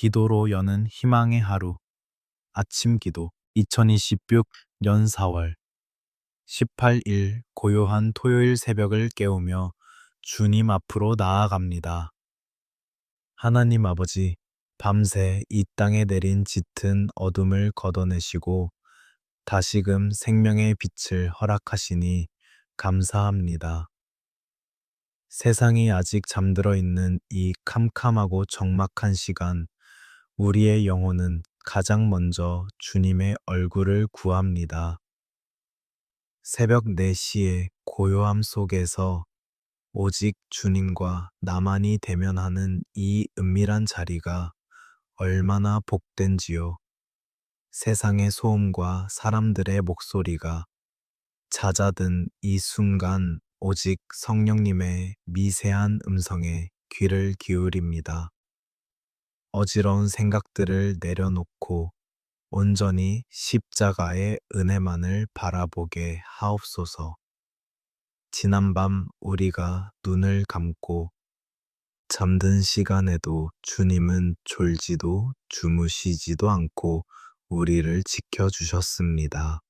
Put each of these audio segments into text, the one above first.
기도로 여는 희망의 하루. 아침 기도. 2026년 4월 18일 고요한 토요일 새벽을 깨우며 주님 앞으로 나아갑니다. 하나님 아버지, 밤새 이 땅에 내린 짙은 어둠을 걷어내시고 다시금 생명의 빛을 허락하시니 감사합니다. 세상이 아직 잠들어 있는 이 캄캄하고 적막한 시간, 우리의 영혼은 가장 먼저 주님의 얼굴을 구합니다. 새벽 4시의 고요함 속에서 오직 주님과 나만이 대면하는 이 은밀한 자리가 얼마나 복된지요. 세상의 소음과 사람들의 목소리가 잦아든 이 순간 오직 성령님의 미세한 음성에 귀를 기울입니다. 어지러운 생각들을 내려놓고 온전히 십자가의 은혜만을 바라보게 하옵소서. 지난밤 우리가 눈을 감고 잠든 시간에도 주님은 졸지도 주무시지도 않고 우리를 지켜주셨습니다.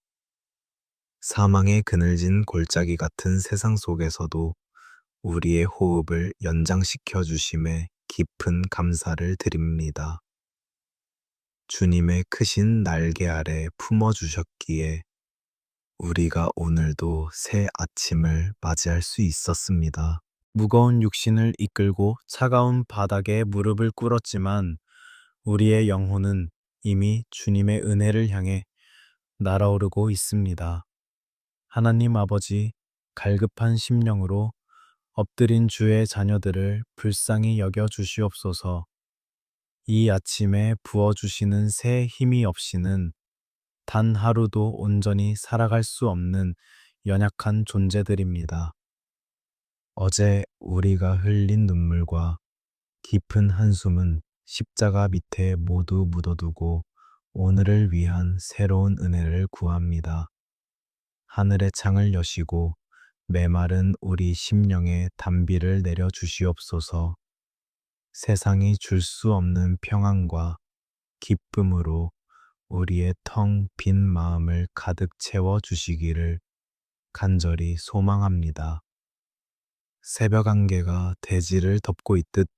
사망의 그늘진 골짜기 같은 세상 속에서도 우리의 호흡을 연장시켜 주심에 깊은 감사를 드립니다. 주님의 크신 날개 아래 품어주셨기에 우리가 오늘도 새 아침을 맞이할 수 있었습니다. 무거운 육신을 이끌고 차가운 바닥에 무릎을 꿇었지만 우리의 영혼은 이미 주님의 은혜를 향해 날아오르고 있습니다. 하나님 아버지, 갈급한 심령으로 엎드린 주의 자녀들을 불쌍히 여겨 주시옵소서. 이 아침에 부어주시는 새 힘이 없이는 단 하루도 온전히 살아갈 수 없는 연약한 존재들입니다. 어제 우리가 흘린 눈물과 깊은 한숨은 십자가 밑에 모두 묻어두고 오늘을 위한 새로운 은혜를 구합니다. 하늘의 창을 여시고 메마른 우리 심령에 단비를 내려 주시옵소서. 세상이 줄 수 없는 평안과 기쁨으로 우리의 텅 빈 마음을 가득 채워 주시기를 간절히 소망합니다. 새벽 안개가 대지를 덮고 있듯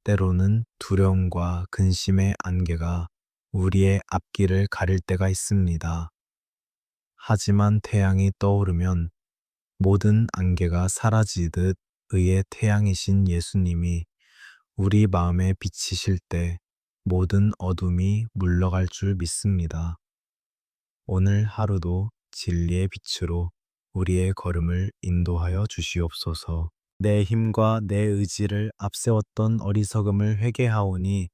때로는 두려움과 근심의 안개가 우리의 앞길을 가릴 때가 있습니다. 하지만 태양이 떠오르면 모든 안개가 사라지듯 의의 태양이신 예수님이 우리 마음에 비치실 때 모든 어둠이 물러갈 줄 믿습니다. 오늘 하루도 진리의 빛으로 우리의 걸음을 인도하여 주시옵소서. 내 힘과 내 의지를 앞세웠던 어리석음을 회개하오니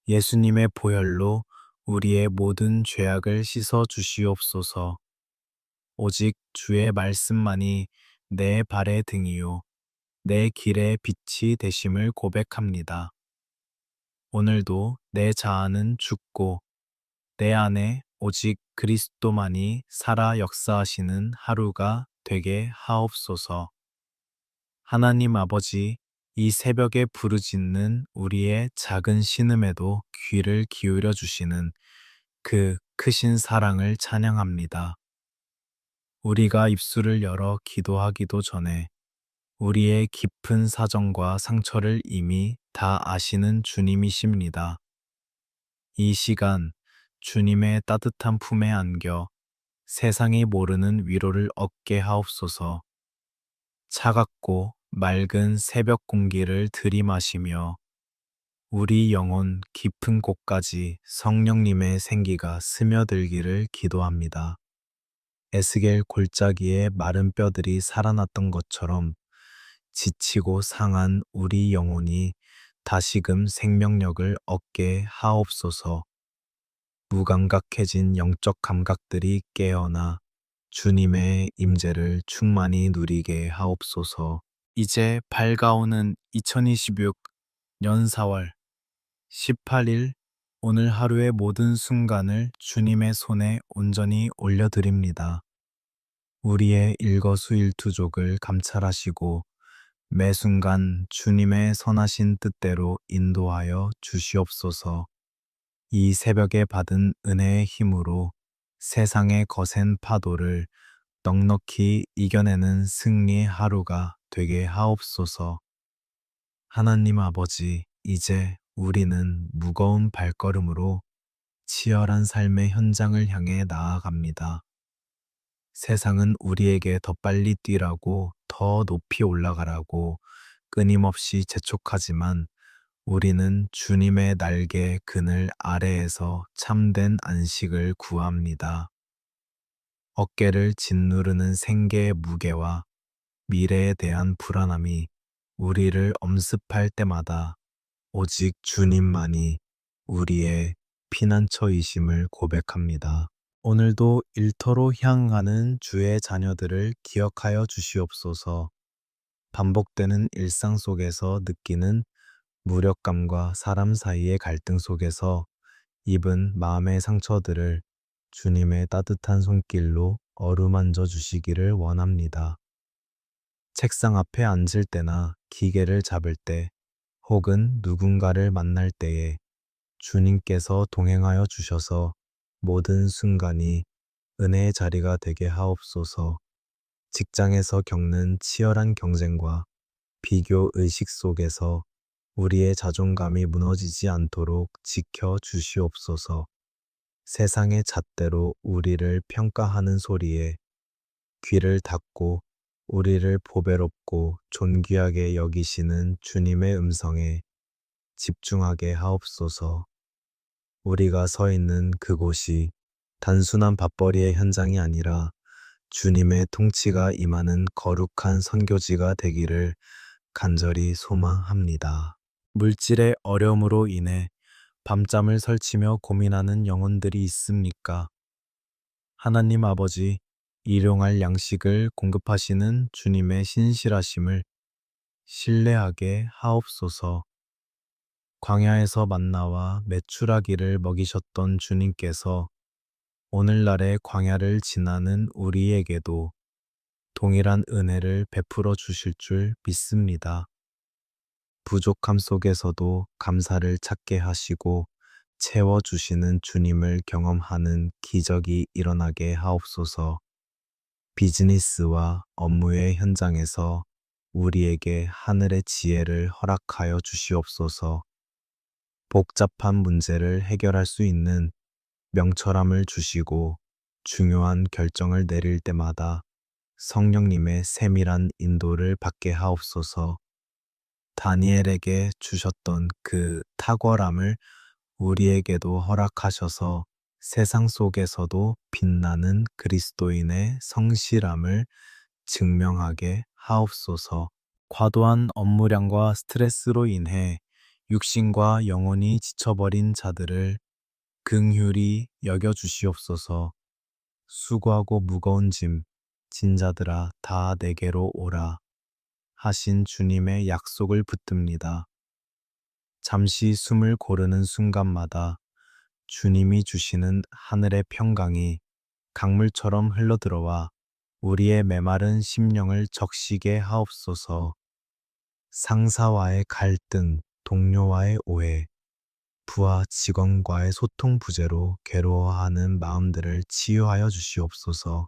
예수님의 보혈로 우리의 모든 죄악을 씻어 주시옵소서. 오직 주의 말씀만이 내 발의 등이요 내 길의 빛이 되심을 고백합니다. 오늘도 내 자아는 죽고 내 안에 오직 그리스도만이 살아 역사하시는 하루가 되게 하옵소서. 하나님 아버지, 이 새벽에 부르짖는 우리의 작은 신음에도 귀를 기울여 주시는 그 크신 사랑을 찬양합니다. 우리가 입술을 열어 기도하기도 전에 우리의 깊은 사정과 상처를 이미 다 아시는 주님이십니다. 이 시간 주님의 따뜻한 품에 안겨 세상이 모르는 위로를 얻게 하옵소서. 차갑고 맑은 새벽 공기를 들이마시며 우리 영혼 깊은 곳까지 성령님의 생기가 스며들기를 기도합니다. 에스겔 골짜기에 마른 뼈들이 살아났던 것처럼 지치고 상한 우리 영혼이 다시금 생명력을 얻게 하옵소서. 무감각해진 영적 감각들이 깨어나 주님의 임재를 충만히 누리게 하옵소서. 이제 밝아오는 2026년 4월 18일 오늘 하루의 모든 순간을 주님의 손에 온전히 올려드립니다. 우리의 일거수일투족을 감찰하시고 매 순간 주님의 선하신 뜻대로 인도하여 주시옵소서. 이 새벽에 받은 은혜의 힘으로 세상의 거센 파도를 넉넉히 이겨내는 승리의 하루가 되게 하옵소서. 하나님 아버지, 이제 우리는 무거운 발걸음으로 치열한 삶의 현장을 향해 나아갑니다. 세상은 우리에게 더 빨리 뛰라고, 더 높이 올라가라고 끊임없이 재촉하지만 우리는 주님의 날개 그늘 아래에서 참된 안식을 구합니다. 어깨를 짓누르는 생계의 무게와 미래에 대한 불안함이 우리를 엄습할 때마다 오직 주님만이 우리의 피난처이심을 고백합니다. 오늘도 일터로 향하는 주의 자녀들을 기억하여 주시옵소서. 반복되는 일상 속에서 느끼는 무력감과 사람 사이의 갈등 속에서 입은 마음의 상처들을 주님의 따뜻한 손길로 어루만져 주시기를 원합니다. 책상 앞에 앉을 때나 기계를 잡을 때 혹은 누군가를 만날 때에 주님께서 동행하여 주셔서 모든 순간이 은혜의 자리가 되게 하옵소서. 직장에서 겪는 치열한 경쟁과 비교 의식 속에서 우리의 자존감이 무너지지 않도록 지켜 주시옵소서. 세상의 잣대로 우리를 평가하는 소리에 귀를 닫고 우리를 보배롭고 존귀하게 여기시는 주님의 음성에 집중하게 하옵소서. 우리가 서 있는 그곳이 단순한 밥벌이의 현장이 아니라 주님의 통치가 임하는 거룩한 선교지가 되기를 간절히 소망합니다. 물질의 어려움으로 인해 밤잠을 설치며 고민하는 영혼들이 있습니까? 하나님 아버지, 일용할 양식을 공급하시는 주님의 신실하심을 신뢰하게 하옵소서. 광야에서 만나와 메추라기를 먹이셨던 주님께서 오늘날의 광야를 지나는 우리에게도 동일한 은혜를 베풀어 주실 줄 믿습니다. 부족함 속에서도 감사를 찾게 하시고 채워주시는 주님을 경험하는 기적이 일어나게 하옵소서. 비즈니스와 업무의 현장에서 우리에게 하늘의 지혜를 허락하여 주시옵소서. 복잡한 문제를 해결할 수 있는 명철함을 주시고 중요한 결정을 내릴 때마다 성령님의 세밀한 인도를 받게 하옵소서. 다니엘에게 주셨던 그 탁월함을 우리에게도 허락하셔서 세상 속에서도 빛나는 그리스도인의 성실함을 증명하게 하옵소서. 과도한 업무량과 스트레스로 인해 육신과 영혼이 지쳐버린 자들을 긍휼히 여겨 주시옵소서. 수고하고 무거운 짐, 진자들아 다 내게로 오라 하신 주님의 약속을 붙듭니다. 잠시 숨을 고르는 순간마다 주님이 주시는 하늘의 평강이 강물처럼 흘러들어와 우리의 메마른 심령을 적시게 하옵소서. 상사와의 갈등, 동료와의 오해, 부하 직원과의 소통 부재로 괴로워하는 마음들을 치유하여 주시옵소서.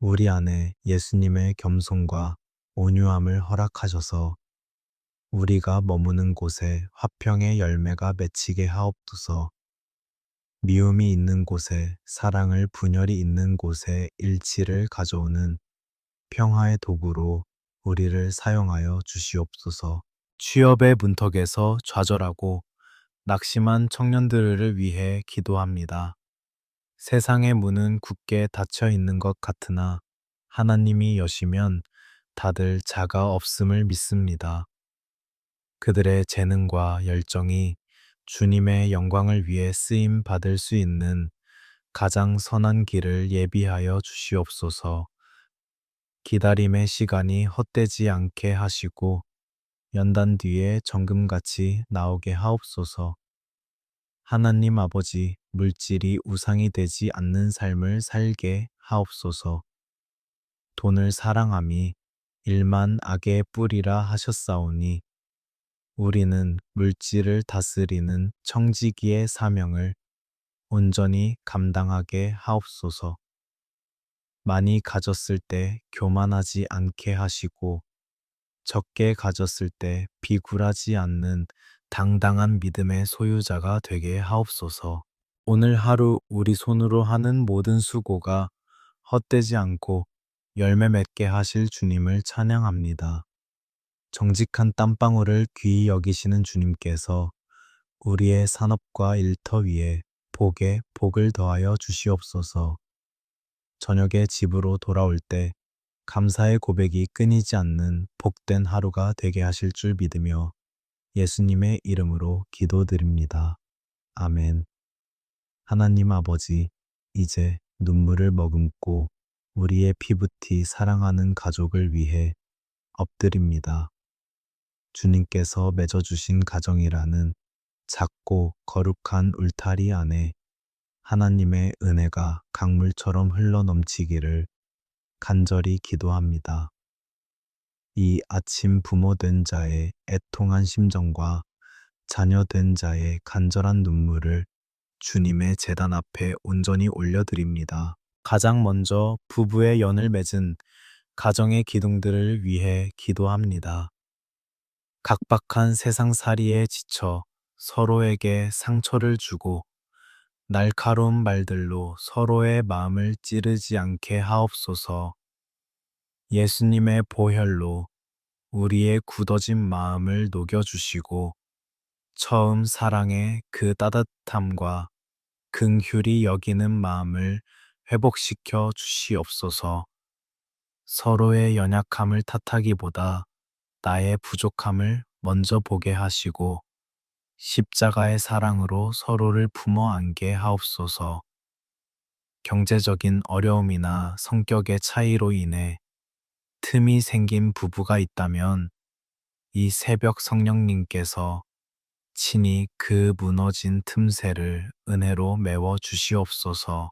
우리 안에 예수님의 겸손과 온유함을 허락하셔서 우리가 머무는 곳에 화평의 열매가 맺히게 하옵소서. 미움이 있는 곳에 사랑을 분열이 있는 곳에 일치를 가져오는 평화의 도구로 우리를 사용하여 주시옵소서. 취업의 문턱에서 좌절하고 낙심한 청년들을 위해 기도합니다. 세상의 문은 굳게 닫혀 있는 것 같으나 하나님이 여시면 다들 자가 없음을 믿습니다. 그들의 재능과 열정이 주님의 영광을 위해 쓰임 받을 수 있는 가장 선한 길을 예비하여 주시옵소서. 기다림의 시간이 헛되지 않게 하시고 연단 뒤에 정금같이 나오게 하옵소서. 하나님 아버지, 물질이 우상이 되지 않는 삶을 살게 하옵소서. 돈을 사랑함이 일만 악의 뿌리라 하셨사오니 우리는 물질을 다스리는 청지기의 사명을 온전히 감당하게 하옵소서. 많이 가졌을 때 교만하지 않게 하시고 적게 가졌을 때 비굴하지 않는 당당한 믿음의 소유자가 되게 하옵소서. 오늘 하루 우리 손으로 하는 모든 수고가 헛되지 않고 열매 맺게 하실 주님을 찬양합니다. 정직한 땀방울을 귀히 여기시는 주님께서 우리의 산업과 일터 위에 복에 복을 더하여 주시옵소서. 저녁에 집으로 돌아올 때 감사의 고백이 끊이지 않는 복된 하루가 되게 하실 줄 믿으며 예수님의 이름으로 기도드립니다. 아멘. 하나님 아버지, 이제 눈물을 머금고 우리의 피부티 사랑하는 가족을 위해 엎드립니다. 주님께서 맺어주신 가정이라는 작고 거룩한 울타리 안에 하나님의 은혜가 강물처럼 흘러 넘치기를 간절히 기도합니다. 이 아침 부모 된 자의 애통한 심정과 자녀 된 자의 간절한 눈물을 주님의 제단 앞에 온전히 올려드립니다. 가장 먼저 부부의 연을 맺은 가정의 기둥들을 위해 기도합니다. 각박한 세상살이에 지쳐 서로에게 상처를 주고 날카로운 말들로 서로의 마음을 찌르지 않게 하옵소서. 예수님의 보혈로 우리의 굳어진 마음을 녹여주시고 처음 사랑의 그 따뜻함과 긍휼히 여기는 마음을 회복시켜 주시옵소서. 서로의 연약함을 탓하기보다 나의 부족함을 먼저 보게 하시고 십자가의 사랑으로 서로를 품어 안게 하옵소서. 경제적인 어려움이나 성격의 차이로 인해 틈이 생긴 부부가 있다면 이 새벽 성령님께서 친히 그 무너진 틈새를 은혜로 메워 주시옵소서.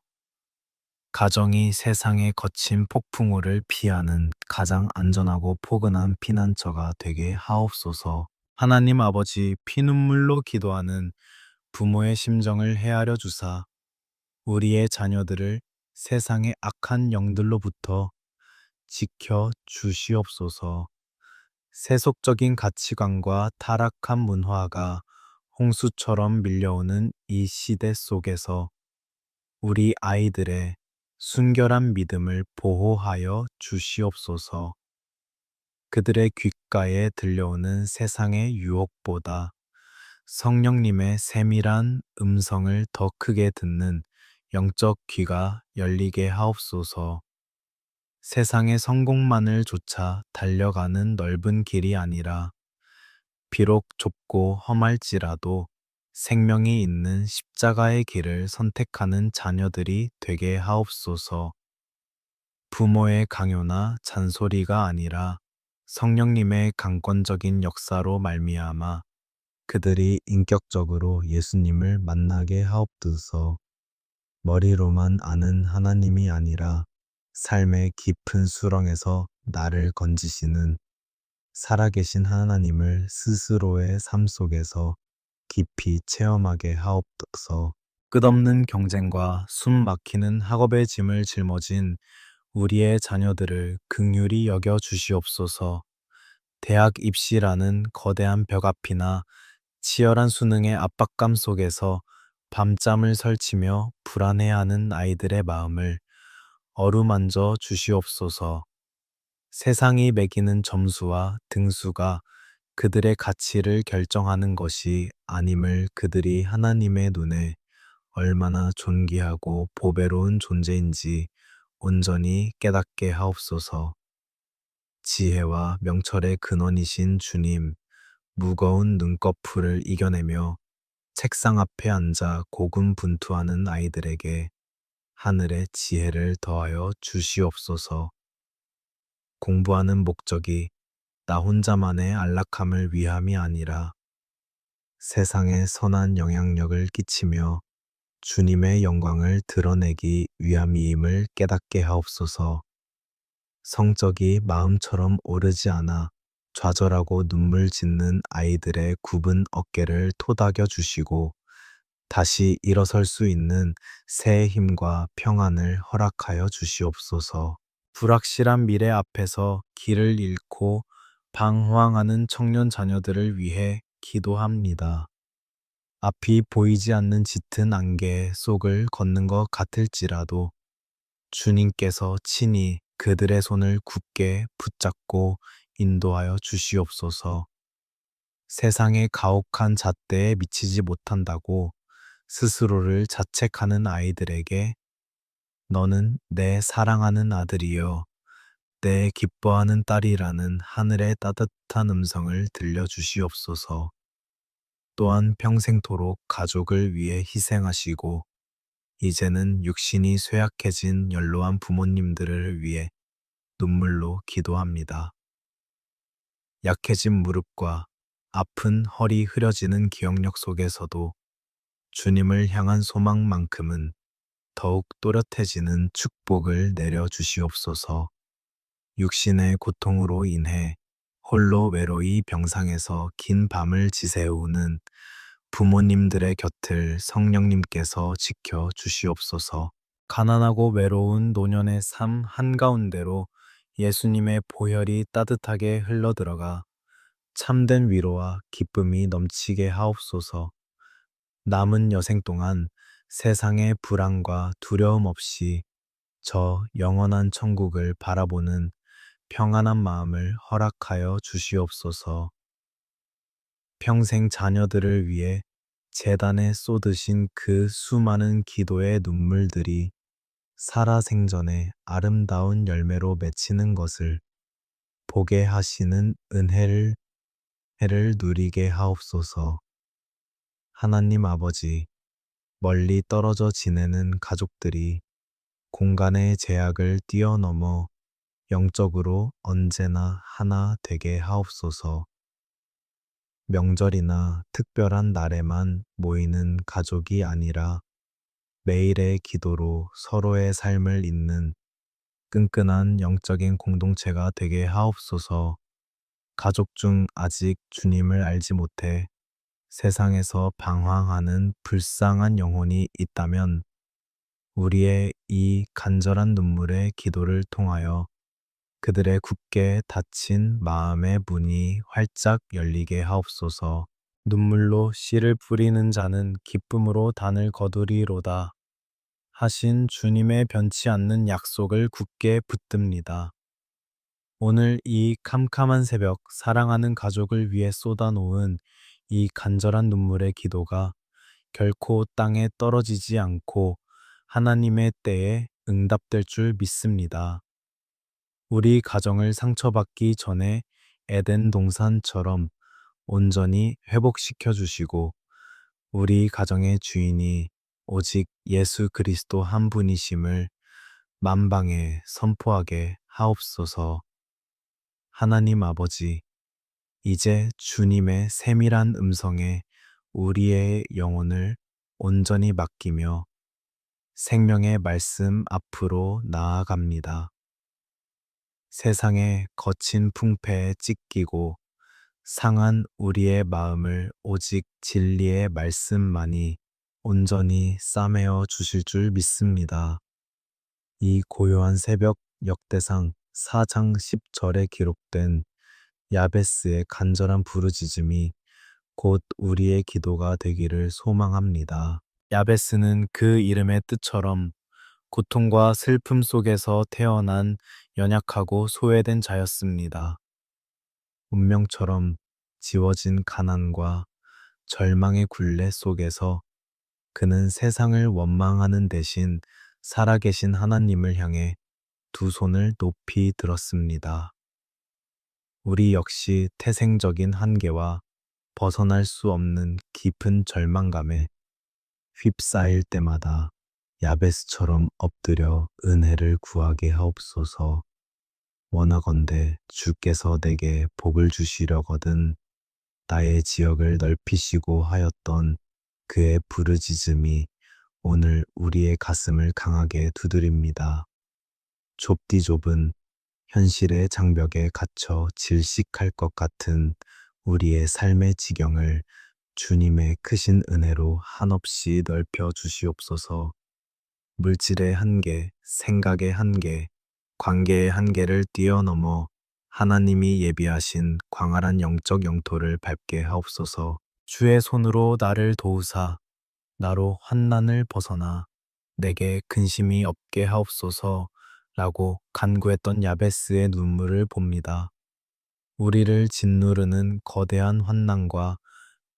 가정이 세상의 거친 폭풍우를 피하는 가장 안전하고 포근한 피난처가 되게 하옵소서. 하나님 아버지, 피눈물로 기도하는 부모의 심정을 헤아려 주사 우리의 자녀들을 세상의 악한 영들로부터 지켜 주시옵소서. 세속적인 가치관과 타락한 문화가 홍수처럼 밀려오는 이 시대 속에서 우리 아이들의 순결한 믿음을 보호하여 주시옵소서. 그들의 귓가에 들려오는 세상의 유혹보다 성령님의 세밀한 음성을 더 크게 듣는 영적 귀가 열리게 하옵소서. 세상의 성공만을 쫓아 달려가는 넓은 길이 아니라 비록 좁고 험할지라도 생명이 있는 십자가의 길을 선택하는 자녀들이 되게 하옵소서. 부모의 강요나 잔소리가 아니라 성령님의 강권적인 역사로 말미암아 그들이 인격적으로 예수님을 만나게 하옵소서. 머리로만 아는 하나님이 아니라 삶의 깊은 수렁에서 나를 건지시는 살아계신 하나님을 스스로의 삶 속에서 깊이 체험하게 하옵소서. 끝없는 경쟁과 숨 막히는 학업의 짐을 짊어진 우리의 자녀들을 긍휼히 여겨 주시옵소서. 대학 입시라는 거대한 벽 앞이나 치열한 수능의 압박감 속에서 밤잠을 설치며 불안해하는 아이들의 마음을 어루만져 주시옵소서. 세상이 매기는 점수와 등수가 그들의 가치를 결정하는 것이 아님을 그들이 하나님의 눈에 얼마나 존귀하고 보배로운 존재인지 온전히 깨닫게 하옵소서. 지혜와 명철의 근원이신 주님, 무거운 눈꺼풀을 이겨내며 책상 앞에 앉아 고군분투하는 아이들에게 하늘의 지혜를 더하여 주시옵소서. 공부하는 목적이 나 혼자만의 안락함을 위함이 아니라 세상에 선한 영향력을 끼치며 주님의 영광을 드러내기 위함임을 깨닫게 하옵소서. 성적이 마음처럼 오르지 않아 좌절하고 눈물 짓는 아이들의 굽은 어깨를 토닥여 주시고 다시 일어설 수 있는 새 힘과 평안을 허락하여 주시옵소서. 불확실한 미래 앞에서 길을 잃고 방황하는 청년 자녀들을 위해 기도합니다. 앞이 보이지 않는 짙은 안개 속을 걷는 것 같을지라도 주님께서 친히 그들의 손을 굳게 붙잡고 인도하여 주시옵소서. 세상의 가혹한 잣대에 미치지 못한다고 스스로를 자책하는 아이들에게 너는 내 사랑하는 아들이요, 내 기뻐하는 딸이라는 하늘의 따뜻한 음성을 들려주시옵소서. 또한 평생토록 가족을 위해 희생하시고 이제는 육신이 쇠약해진 연로한 부모님들을 위해 눈물로 기도합니다. 약해진 무릎과 아픈 허리 흐려지는 기억력 속에서도 주님을 향한 소망만큼은 더욱 또렷해지는 축복을 내려 주시옵소서. 육신의 고통으로 인해 홀로 외로이 병상에서 긴 밤을 지새우는 부모님들의 곁을 성령님께서 지켜 주시옵소서. 가난하고 외로운 노년의 삶 한가운데로 예수님의 보혈이 따뜻하게 흘러들어가 참된 위로와 기쁨이 넘치게 하옵소서. 남은 여생 동안 세상의 불안과 두려움 없이 저 영원한 천국을 바라보는 평안한 마음을 허락하여 주시옵소서. 평생 자녀들을 위해 제단에 쏟으신 그 수많은 기도의 눈물들이 살아생전에 아름다운 열매로 맺히는 것을 보게 하시는 은혜를 누리게 하옵소서. 하나님 아버지, 멀리 떨어져 지내는 가족들이 공간의 제약을 뛰어넘어 영적으로 언제나 하나 되게 하옵소서. 명절이나 특별한 날에만 모이는 가족이 아니라 매일의 기도로 서로의 삶을 잇는 끈끈한 영적인 공동체가 되게 하옵소서. 가족 중 아직 주님을 알지 못해 세상에서 방황하는 불쌍한 영혼이 있다면 우리의 이 간절한 눈물의 기도를 통하여 그들의 굳게 닫힌 마음의 문이 활짝 열리게 하옵소서. 눈물로 씨를 뿌리는 자는 기쁨으로 단을 거두리로다 하신 주님의 변치 않는 약속을 굳게 붙듭니다. 오늘 이 캄캄한 새벽 사랑하는 가족을 위해 쏟아놓은 이 간절한 눈물의 기도가 결코 땅에 떨어지지 않고 하나님의 때에 응답될 줄 믿습니다. 우리 가정을 상처받기 전에 에덴 동산처럼 온전히 회복시켜 주시고 우리 가정의 주인이 오직 예수 그리스도 한 분이심을 만방에 선포하게 하옵소서. 하나님 아버지, 이제 주님의 세밀한 음성에 우리의 영혼을 온전히 맡기며 생명의 말씀 앞으로 나아갑니다. 세상의 거친 풍패에 찢기고 상한 우리의 마음을 오직 진리의 말씀만이 온전히 싸매어 주실 줄 믿습니다. 이 고요한 새벽 역대상 4장 10절에 기록된 야베스의 간절한 부르짖음이 곧 우리의 기도가 되기를 소망합니다. 야베스는 그 이름의 뜻처럼 고통과 슬픔 속에서 태어난 연약하고 소외된 자였습니다. 운명처럼 지워진 가난과 절망의 굴레 속에서 그는 세상을 원망하는 대신 살아계신 하나님을 향해 두 손을 높이 들었습니다. 우리 역시 태생적인 한계와 벗어날 수 없는 깊은 절망감에 휩싸일 때마다 야베스처럼 엎드려 은혜를 구하게 하옵소서. 원하건대 주께서 내게 복을 주시려거든 나의 지역을 넓히시고 하였던 그의 부르짖음이 오늘 우리의 가슴을 강하게 두드립니다. 좁디 좁은 현실의 장벽에 갇혀 질식할 것 같은 우리의 삶의 지경을 주님의 크신 은혜로 한없이 넓혀 주시옵소서. 물질의 한계, 생각의 한계, 관계의 한계를 뛰어넘어 하나님이 예비하신 광활한 영적 영토를 밟게 하옵소서. 주의 손으로 나를 도우사 나로 환난을 벗어나 내게 근심이 없게 하옵소서 라고 간구했던 야베스의 눈물을 봅니다. 우리를 짓누르는 거대한 환난과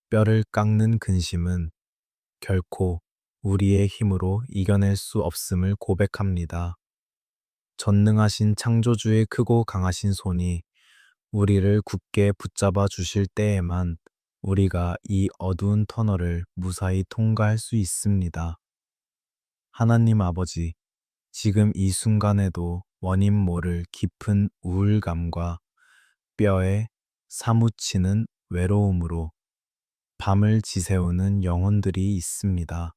뼈를 깎는 근심은 결코 우리의 힘으로 이겨낼 수 없음을 고백합니다. 전능하신 창조주의 크고 강하신 손이 우리를 굳게 붙잡아 주실 때에만 우리가 이 어두운 터널을 무사히 통과할 수 있습니다. 하나님 아버지, 지금 이 순간에도 원인 모를 깊은 우울감과 뼈에 사무치는 외로움으로 밤을 지새우는 영혼들이 있습니다.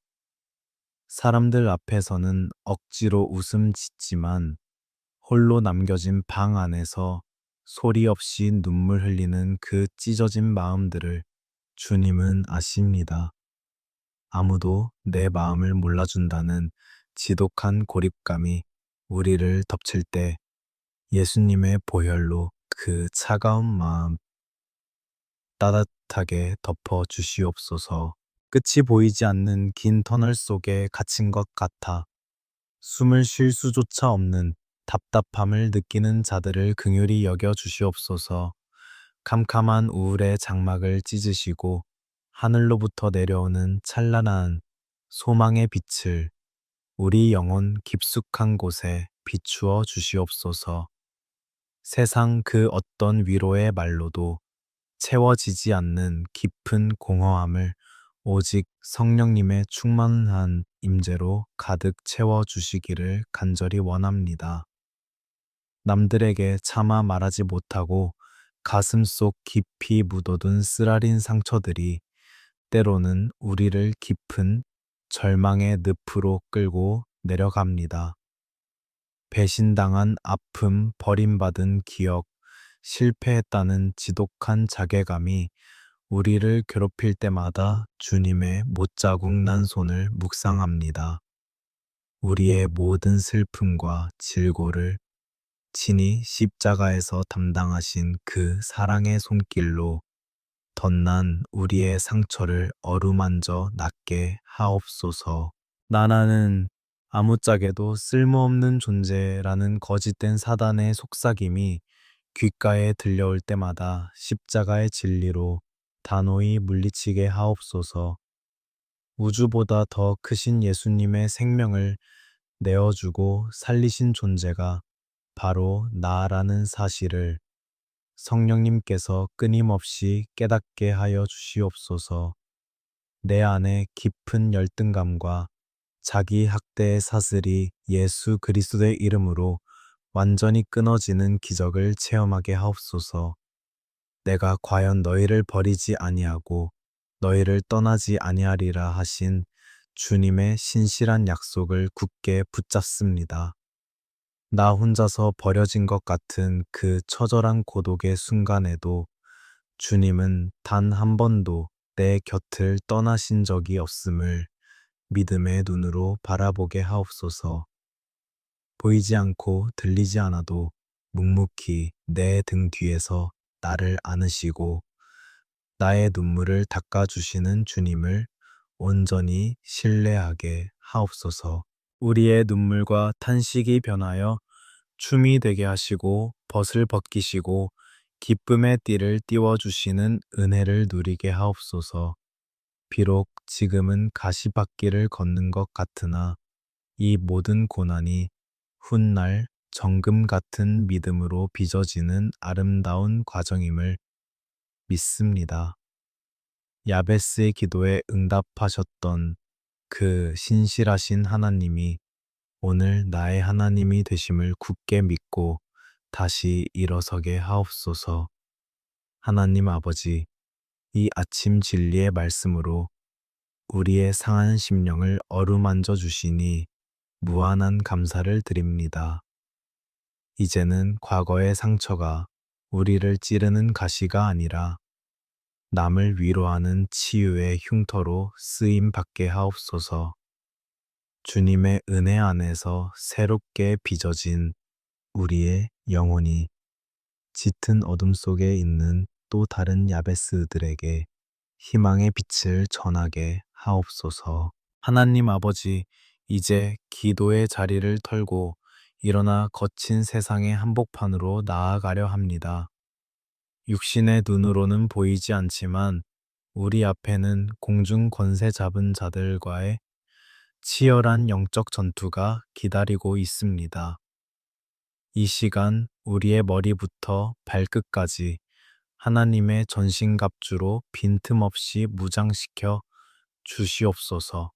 사람들 앞에서는 억지로 웃음 짓지만 홀로 남겨진 방 안에서 소리 없이 눈물 흘리는 그 찢어진 마음들을 주님은 아십니다. 아무도 내 마음을 몰라준다는 지독한 고립감이 우리를 덮칠 때 예수님의 보혈로 그 차가운 마음 따뜻하게 덮어 주시옵소서. 끝이 보이지 않는 긴 터널 속에 갇힌 것 같아 숨을 쉴 수조차 없는 답답함을 느끼는 자들을 긍휼히 여겨 주시옵소서. 캄캄한 우울의 장막을 찢으시고 하늘로부터 내려오는 찬란한 소망의 빛을 우리 영혼 깊숙한 곳에 비추어 주시옵소서. 세상 그 어떤 위로의 말로도 채워지지 않는 깊은 공허함을 오직 성령님의 충만한 임재로 가득 채워 주시기를 간절히 원합니다. 남들에게 차마 말하지 못하고 가슴 속 깊이 묻어둔 쓰라린 상처들이 때로는 우리를 깊은 절망의 늪으로 끌고 내려갑니다. 배신당한 아픔, 버림받은 기억, 실패했다는 지독한 자괴감이 우리를 괴롭힐 때마다 주님의 못자국 난 손을 묵상합니다. 우리의 모든 슬픔과 질고를 친히 십자가에서 담당하신 그 사랑의 손길로 덧난 우리의 상처를 어루만져 낫게 하옵소서. 나나는 아무짝에도 쓸모없는 존재라는 거짓된 사단의 속삭임이 귓가에 들려올 때마다 십자가의 진리로 단호히 물리치게 하옵소서. 우주보다 더 크신 예수님의 생명을 내어주고 살리신 존재가 바로 나라는 사실을 성령님께서 끊임없이 깨닫게 하여 주시옵소서. 내 안에 깊은 열등감과 자기 학대의 사슬이 예수 그리스도의 이름으로 완전히 끊어지는 기적을 체험하게 하옵소서. 내가 과연 너희를 버리지 아니하고 너희를 떠나지 아니하리라 하신 주님의 신실한 약속을 굳게 붙잡습니다. 나 혼자서 버려진 것 같은 그 처절한 고독의 순간에도 주님은 단 한 번도 내 곁을 떠나신 적이 없음을 믿음의 눈으로 바라보게 하옵소서. 보이지 않고 들리지 않아도 묵묵히 내 등 뒤에서 나를 안으시고 나의 눈물을 닦아주시는 주님을 온전히 신뢰하게 하옵소서. 우리의 눈물과 탄식이 변하여 춤이 되게 하시고 벗을 벗기시고 기쁨의 띠를 띄워주시는 은혜를 누리게 하옵소서. 비록 지금은 가시밭길을 걷는 것 같으나 이 모든 고난이 훗날 정금 같은 믿음으로 빚어지는 아름다운 과정임을 믿습니다. 야베스의 기도에 응답하셨던 그 신실하신 하나님이 오늘 나의 하나님이 되심을 굳게 믿고 다시 일어서게 하옵소서. 하나님 아버지, 이 아침 진리의 말씀으로 우리의 상한 심령을 어루만져 주시니 무한한 감사를 드립니다. 이제는 과거의 상처가 우리를 찌르는 가시가 아니라 남을 위로하는 치유의 흉터로 쓰임 받게 하옵소서. 주님의 은혜 안에서 새롭게 빚어진 우리의 영혼이 짙은 어둠 속에 있는 또 다른 야베스들에게 희망의 빛을 전하게 하옵소서. 하나님 아버지, 이제 기도의 자리를 털고 일어나 거친 세상의 한복판으로 나아가려 합니다. 육신의 눈으로는 보이지 않지만 우리 앞에는 공중 권세 잡은 자들과의 치열한 영적 전투가 기다리고 있습니다. 이 시간 우리의 머리부터 발끝까지 하나님의 전신갑주로 빈틈없이 무장시켜 주시옵소서.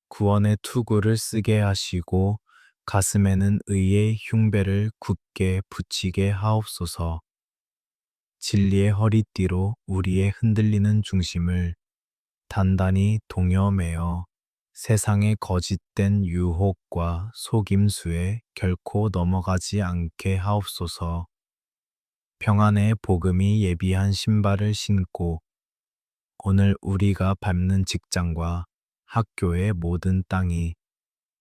구원의 투구를 쓰게 하시고 가슴에는 의의 흉배를 굳게 붙이게 하옵소서. 진리의 허리띠로 우리의 흔들리는 중심을 단단히 동여매어 세상의 거짓된 유혹과 속임수에 결코 넘어가지 않게 하옵소서. 평안의 복음이 예비한 신발을 신고 오늘 우리가 밟는 직장과 학교의 모든 땅이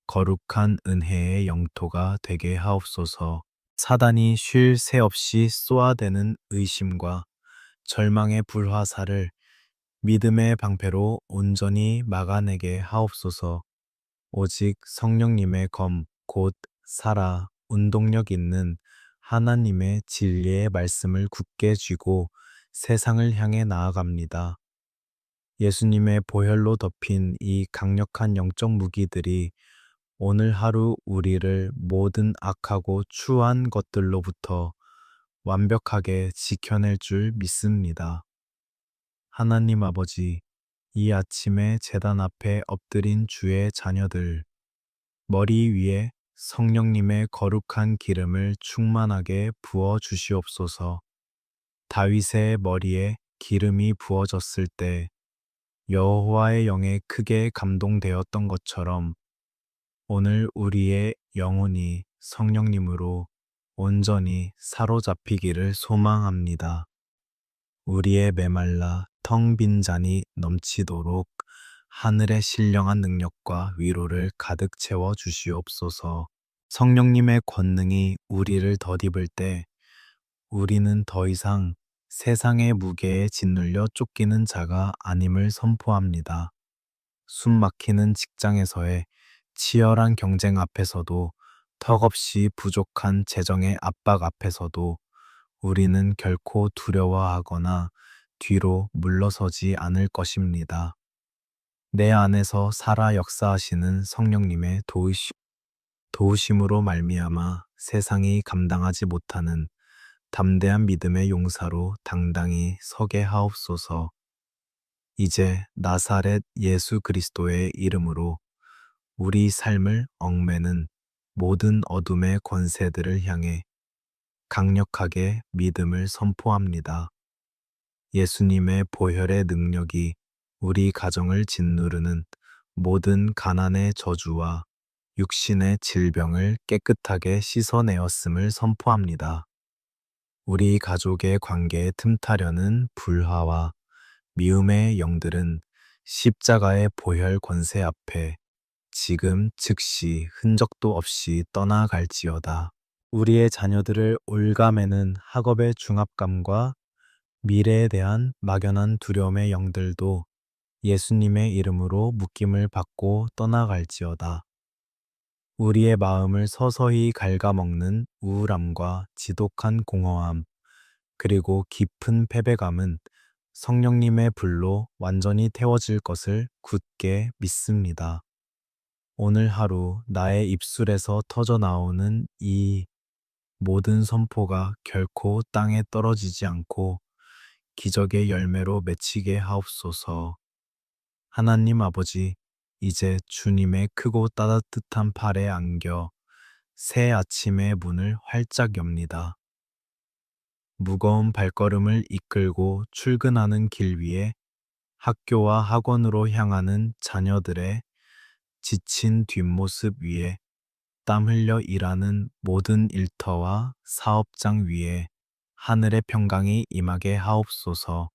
거룩한 은혜의 영토가 되게 하옵소서. 사단이 쉴 새 없이 쏘아대는 의심과 절망의 불화살을 믿음의 방패로 온전히 막아내게 하옵소서. 오직 성령님의 검, 곧 살아 운동력 있는 하나님의 진리의 말씀을 굳게 쥐고 세상을 향해 나아갑니다. 예수님의 보혈로 덮인 이 강력한 영적 무기들이 오늘 하루 우리를 모든 악하고 추한 것들로부터 완벽하게 지켜낼 줄 믿습니다. 하나님 아버지, 이 아침에 제단 앞에 엎드린 주의 자녀들, 머리 위에 성령님의 거룩한 기름을 충만하게 부어 주시옵소서. 다윗의 머리에 기름이 부어졌을 때 여호와의 영에 크게 감동되었던 것처럼 오늘 우리의 영혼이 성령님으로 온전히 사로잡히기를 소망합니다. 우리의 메말라 텅 빈 잔이 넘치도록 하늘의 신령한 능력과 위로를 가득 채워 주시옵소서. 성령님의 권능이 우리를 덧입을 때 우리는 더 이상 세상의 무게에 짓눌려 쫓기는 자가 아님을 선포합니다. 숨 막히는 직장에서의 치열한 경쟁 앞에서도 턱없이 부족한 재정의 압박 앞에서도 우리는 결코 두려워하거나 뒤로 물러서지 않을 것입니다. 내 안에서 살아 역사하시는 성령님의 도우심으로 말미암아 세상이 감당하지 못하는 담대한 믿음의 용사로 당당히 서게 하옵소서. 이제 나사렛 예수 그리스도의 이름으로 우리 삶을 얽매는 모든 어둠의 권세들을 향해 강력하게 믿음을 선포합니다. 예수님의 보혈의 능력이 우리 가정을 짓누르는 모든 가난의 저주와 육신의 질병을 깨끗하게 씻어내었음을 선포합니다. 우리 가족의 관계에 틈타려는 불화와 미움의 영들은 십자가의 보혈 권세 앞에 지금 즉시 흔적도 없이 떠나갈지어다. 우리의 자녀들을 올가매는 학업의 중압감과 미래에 대한 막연한 두려움의 영들도 예수님의 이름으로 묶임을 받고 떠나갈지어다. 우리의 마음을 서서히 갉아먹는 우울함과 지독한 공허함, 그리고 깊은 패배감은 성령님의 불로 완전히 태워질 것을 굳게 믿습니다. 오늘 하루 나의 입술에서 터져 나오는 이 모든 선포가 결코 땅에 떨어지지 않고 기적의 열매로 맺히게 하옵소서. 하나님 아버지, 이제 주님의 크고 따뜻한 팔에 안겨 새 아침의 문을 활짝 엽니다. 무거운 발걸음을 이끌고 출근하는 길 위에 학교와 학원으로 향하는 자녀들의 지친 뒷모습 위에 땀 흘려 일하는 모든 일터와 사업장 위에 하늘의 평강이 임하게 하옵소서.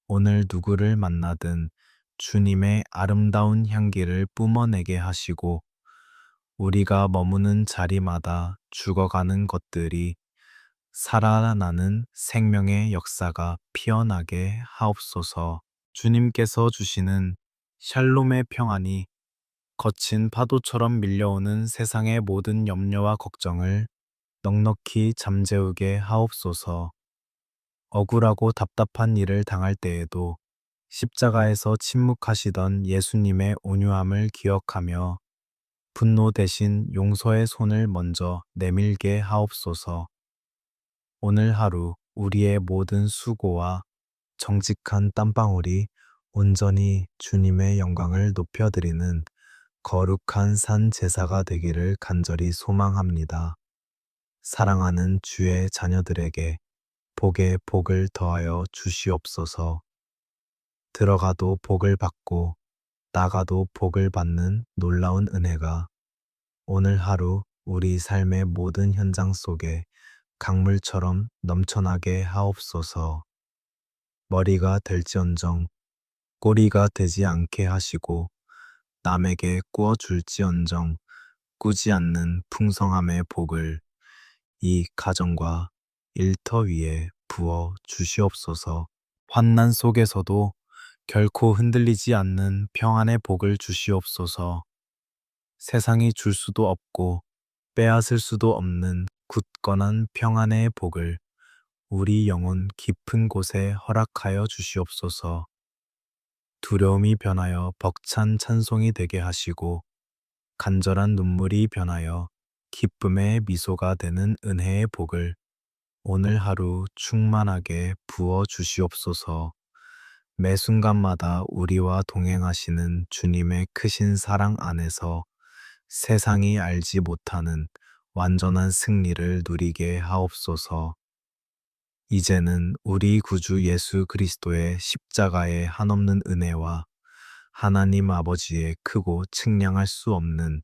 오늘 누구를 만나든 주님의 아름다운 향기를 뿜어내게 하시고 우리가 머무는 자리마다 죽어가는 것들이 살아나는 생명의 역사가 피어나게 하옵소서. 주님께서 주시는 샬롬의 평안이 거친 파도처럼 밀려오는 세상의 모든 염려와 걱정을 넉넉히 잠재우게 하옵소서. 억울하고 답답한 일을 당할 때에도 십자가에서 침묵하시던 예수님의 온유함을 기억하며 분노 대신 용서의 손을 먼저 내밀게 하옵소서. 오늘 하루 우리의 모든 수고와 정직한 땀방울이 온전히 주님의 영광을 높여드리는 거룩한 산 제사가 되기를 간절히 소망합니다. 사랑하는 주의 자녀들에게 복에 복을 더하여 주시옵소서. 들어가도 복을 받고 나가도 복을 받는 놀라운 은혜가 오늘 하루 우리 삶의 모든 현장 속에 강물처럼 넘쳐나게 하옵소서. 머리가 될지언정 꼬리가 되지 않게 하시고 남에게 꾸어줄지언정 꾸지 않는 풍성함의 복을 이 가정과 일터 위에 부어 주시옵소서. 환난 속에서도 결코 흔들리지 않는 평안의 복을 주시옵소서. 세상이 줄 수도 없고 빼앗을 수도 없는 굳건한 평안의 복을 우리 영혼 깊은 곳에 허락하여 주시옵소서. 두려움이 변하여 벅찬 찬송이 되게 하시고 간절한 눈물이 변하여 기쁨의 미소가 되는 은혜의 복을 오늘 하루 충만하게 부어 주시옵소서. 매 순간마다 우리와 동행하시는 주님의 크신 사랑 안에서 세상이 알지 못하는 완전한 승리를 누리게 하옵소서. 이제는 우리 구주 예수 그리스도의 십자가의 한없는 은혜와 하나님 아버지의 크고 측량할 수 없는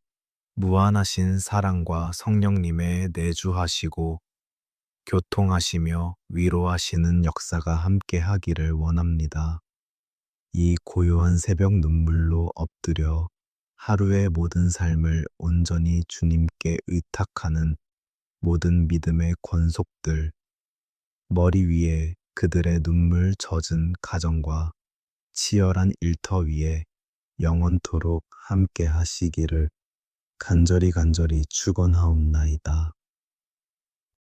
무한하신 사랑과 성령님의 내주하시고 교통하시며 위로하시는 역사가 함께 하기를 원합니다. 이 고요한 새벽 눈물로 엎드려 하루의 모든 삶을 온전히 주님께 의탁하는 모든 믿음의 권속들, 머리 위에 그들의 눈물 젖은 가정과 치열한 일터 위에 영원토록 함께 하시기를 간절히 축원하옵나이다.